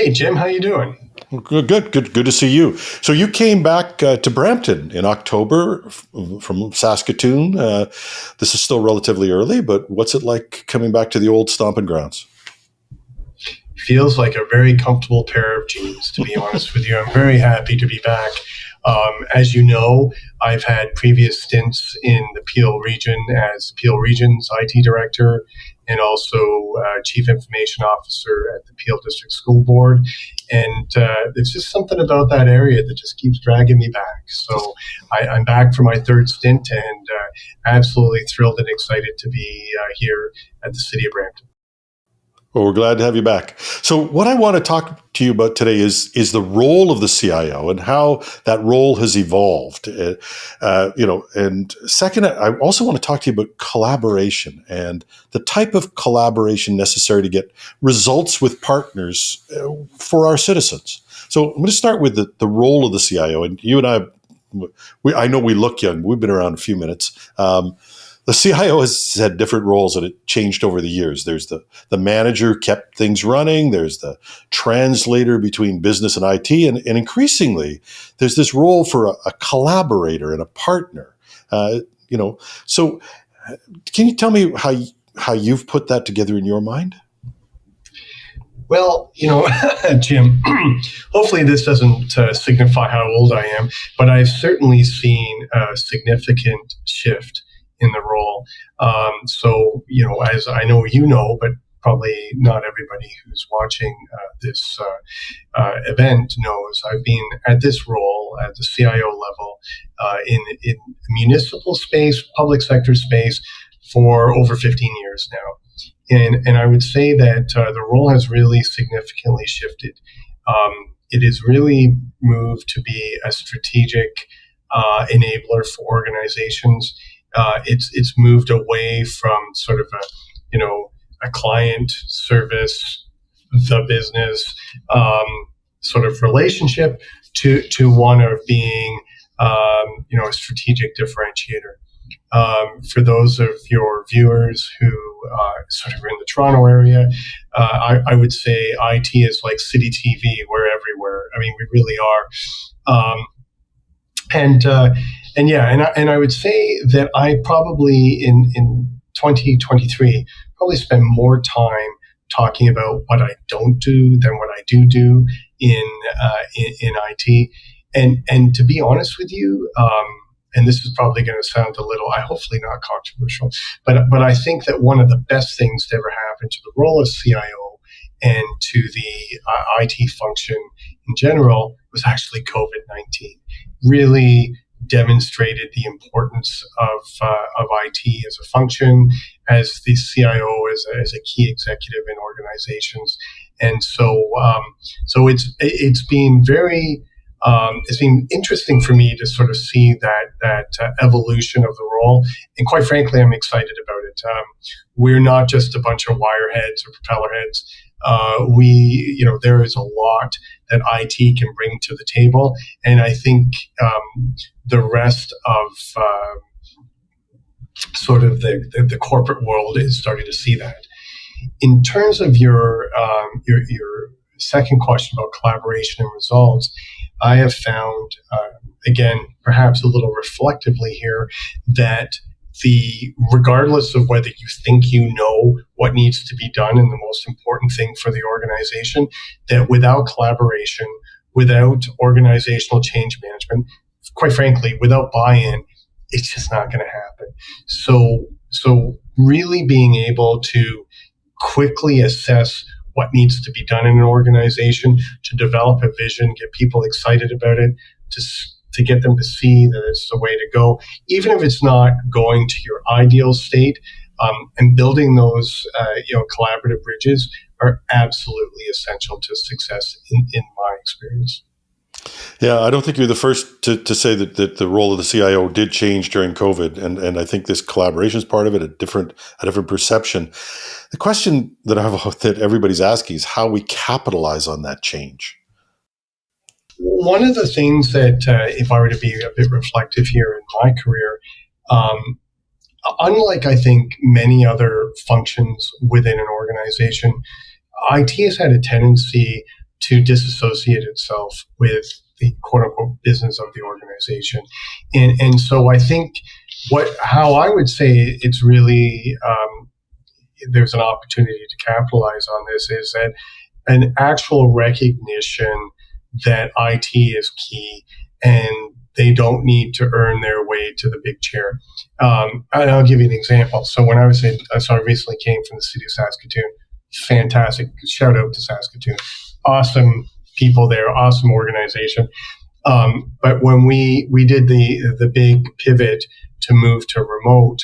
Hey, Jim, how you doing? Good to see you. So you came back to Brampton in October from Saskatoon. This is still relatively early, but what's it like coming back to the old stomping grounds? Feels like a very comfortable pair of jeans, to be honest with you. I'm very happy to be back. As you know, I've had previous stints in the Peel region as Peel Region's IT director and also Chief Information Officer at the Peel District School Board. And there's just something about that area that just keeps dragging me back. So I'm back for my third stint and absolutely thrilled and excited to be here at the City of Brampton. Well, we're glad to have you back. So what I want to talk to you about today is the role of the CIO and how that role has evolved. And second, I also want to talk to you about collaboration and the type of collaboration necessary to get results with partners for our citizens. So I'm going to start with the role of the CIO. And you and I know we look young. We've been around a few minutes. The CIO has had different roles and it changed over the years. There's the manager kept things running. There's the translator between business and IT. And increasingly, there's this role for a collaborator and a partner. So can you tell me how you've put that together in your mind? Well, Jim, hopefully this doesn't signify how old I am, but I've certainly seen a significant shift in the role. As I know but probably not everybody who's watching this event knows, I've been at this role at the CIO level in municipal space, public sector space for over 15 years now. And I would say that the role has really significantly shifted. It has really moved to be a strategic enabler for organizations. It's moved away from sort of a client service, the business sort of relationship to one of being a strategic differentiator. For those of your viewers who sort of are in the Toronto area, I would say IT is like city TV. We're everywhere. I mean, we really are. And I would say that I probably in 2023 probably spend more time talking about what I don't do than what I do in IT. And to be honest with you, and this is probably going to sound a little, hopefully not controversial, but I think that one of the best things to ever happen to the role of CIO and to the IT function in general was actually COVID-19. Really demonstrated the importance of IT as a function, as the CIO as a key executive in organizations, and so it's been very it's been interesting for me to sort of see that evolution of the role, and quite frankly, I'm excited about it. We're not just a bunch of wire heads or propeller heads. There is a lot that IT can bring to the table, and I think the rest of sort of the corporate world is starting to see that. In terms of your second question about collaboration and results, I have found, again, perhaps a little reflectively here, that regardless of whether you think you know what needs to be done and the most important thing for the organization, that without collaboration, without organizational change management, quite frankly, without buy-in, it's just not going to happen. So really being able to quickly assess what needs to be done in an organization, to develop a vision, get people excited about it, to get them to see that it's the way to go, even if it's not going to your ideal state. And building those collaborative bridges are absolutely essential to success in my experience. Yeah, I don't think you're the first to say that the role of the CIO did change during COVID, and I think this collaboration is part of it, a different perception. The question that everybody's asking is how we capitalize on that change. One of the things that, if I were to be a bit reflective here in my career, unlike I think many other functions within an organization, IT has had a tendency to disassociate itself with the quote unquote business of the organization. And so I think how I would say it's really, there's an opportunity to capitalize on this is that an actual recognition that IT is key and they don't need to earn their way to the big chair. And I'll give you an example. So when I recently came from the city of Saskatoon. Fantastic. Shout out to Saskatoon. Awesome people there, awesome organization. But when we did the big pivot to move to remote,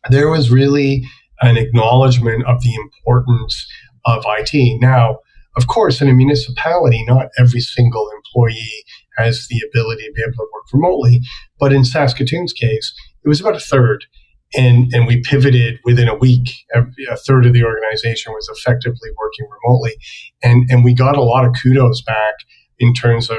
there was really an acknowledgement of the importance of IT. Now, of course, in a municipality, not every single employee has the ability to be able to work remotely. But in Saskatoon's case, it was about a third. And we pivoted within a week. A third of the organization was effectively working remotely. And we got a lot of kudos back in terms of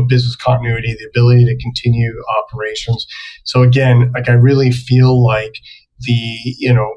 business continuity, the ability to continue operations. So again, like I really feel like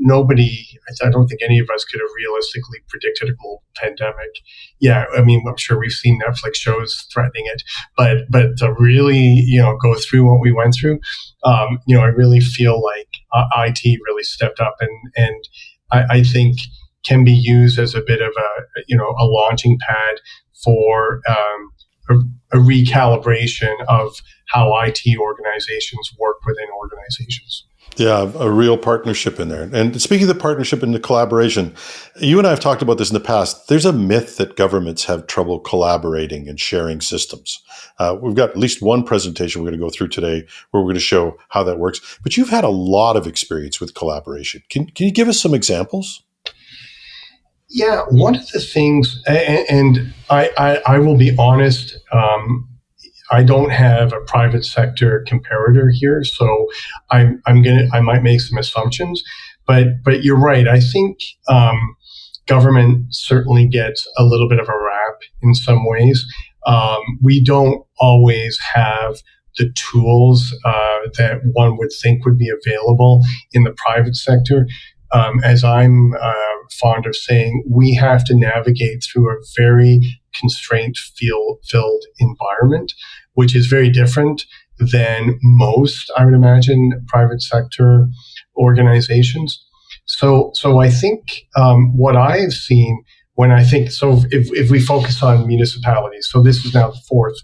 nobody, I don't think any of us could have realistically predicted a global pandemic. Yeah, I mean, I'm sure we've seen Netflix shows threatening it, but to really, go through what we went through, I really feel like IT really stepped up and I think can be used as a bit of a launching pad for a recalibration of how IT organizations work within organizations. Yeah, a real partnership in there. And speaking of the partnership and the collaboration, you and I have talked about this in the past. There's a myth that governments have trouble collaborating and sharing systems. We've got at least one presentation we're going to go through today where we're going to show how that works. But you've had a lot of experience with collaboration. Can you give us some examples? Yeah, one of the things, and I will be honest, I don't have a private sector comparator here, so I might make some assumptions, but you're right. I think government certainly gets a little bit of a rap in some ways. We don't always have the tools that one would think would be available in the private sector. As I'm fond of saying, we have to navigate through a very constraint-filled environment, which is very different than most, I would imagine, private sector organizations. So I think what I've seen if we focus on municipalities, so this is now the fourth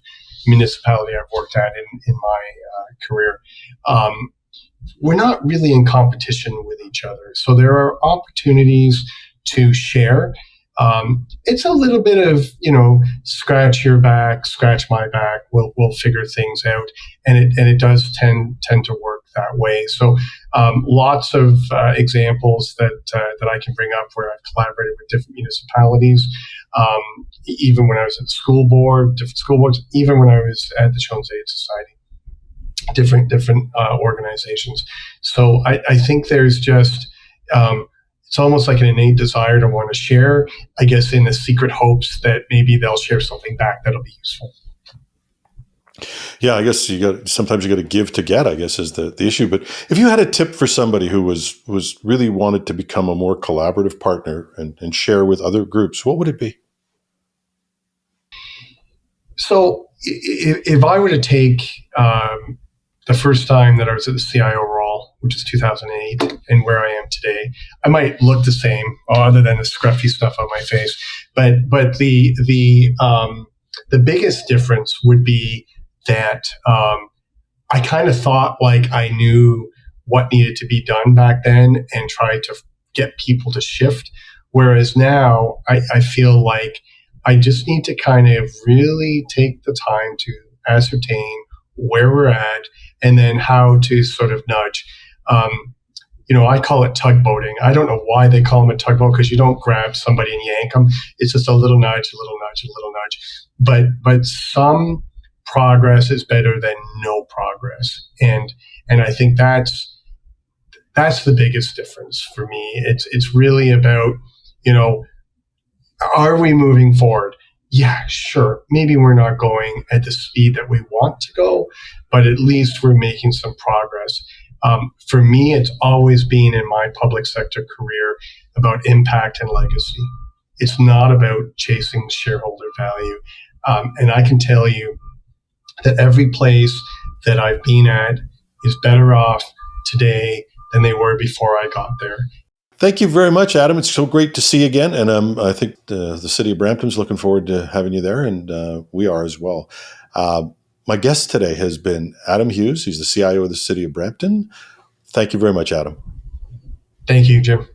municipality I've worked at in my career. We're not really in competition with each other. So there are opportunities to share. It's a little bit of, scratch your back, scratch my back. We'll figure things out. And it does tend to work that way. So lots of examples that I can bring up where I've collaborated with different municipalities. Even when I was at different school boards, even when I was at the Children's Aid Society. Different organizations. So I think there's just it's almost like an innate desire to want to share, I guess, in the secret hopes that maybe they'll share something back that'll be useful. Yeah, I guess sometimes you got to give to get, I guess, is the issue. But if you had a tip for somebody who was really wanted to become a more collaborative partner and share with other groups, what would it be? So if I were to take the first time that I was at the CIO role, which is 2008, and where I am today, I might look the same, other than the scruffy stuff on my face. But the biggest difference would be that I kind of thought like I knew what needed to be done back then and tried to get people to shift. Whereas now I feel like I just need to kind of really take the time to ascertain where we're at and then how to sort of nudge. I call it tugboating. I don't know why they call them a tugboat, because you don't grab somebody and yank them. It's just a little nudge, a little nudge, a little nudge. But some progress is better than no progress. And I think that's the biggest difference for me. It's really about, are we moving forward? Yeah, sure. Maybe we're not going at the speed that we want to go, but at least we're making some progress. For me, it's always been in my public sector career about impact and legacy. It's not about chasing shareholder value. And I can tell you that every place that I've been at is better off today than they were before I got there. Thank you very much, Adam. It's so great to see you again. And I think the city of Brampton's looking forward to having you there, and we are as well. My guest today has been Adam Hughes. He's the CIO of the city of Brampton. Thank you very much, Adam. Thank you, Jim.